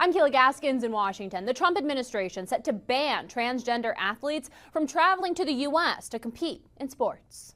I'm Kayla Gaskins in Washington. The Trump administration set to ban transgender athletes from traveling to the U.S. to compete in sports.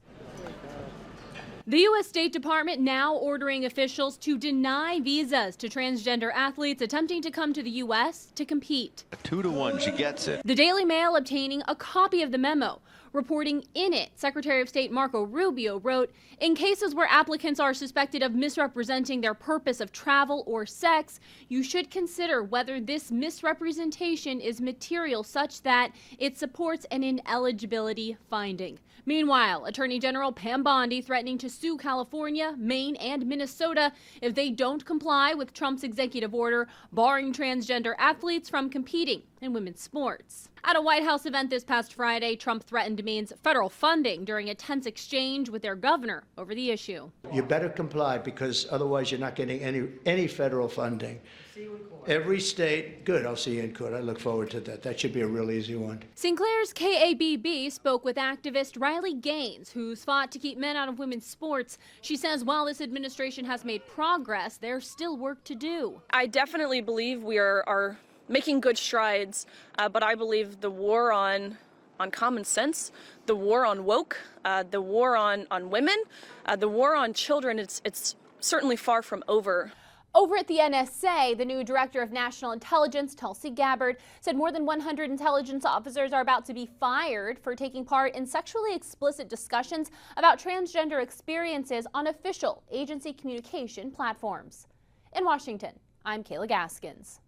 The U.S. State Department now ordering officials to deny visas to transgender athletes attempting to come to the U.S. to compete. 2-1, she gets it. The Daily Mail obtaining a copy of the memo. Reporting in it, Secretary of State Marco Rubio wrote, in cases where applicants are suspected of misrepresenting their purpose of travel or sex, you should consider whether this misrepresentation is material such that it supports an ineligibility finding. Meanwhile, Attorney General Pam Bondi threatening to sue California, Maine, and Minnesota if they don't comply with Trump's executive order barring transgender athletes from competing in women's sports. At a White House event this past Friday, Trump threatened Maine's federal funding during a tense exchange with their governor over the issue. You better comply because otherwise you're not getting any federal funding. See you in court. Every state, good, I'll see you in court. I look forward to that. That should be a real easy one. St. Clair's KABB spoke with activist Riley Gaines, who's fought to keep men out of women's sports. She says while this administration has made progress, there's still work to do. I definitely believe we are making good strides, but I believe the war on common sense, the war on woke, the war on women, the war on children, it's certainly far from over. Over at the NSA, the new director of national intelligence, Tulsi Gabbard, said more than 100 intelligence officers are about to be fired for taking part in sexually explicit discussions about transgender experiences on official agency communication platforms. In Washington, I'm Kayla Gaskins.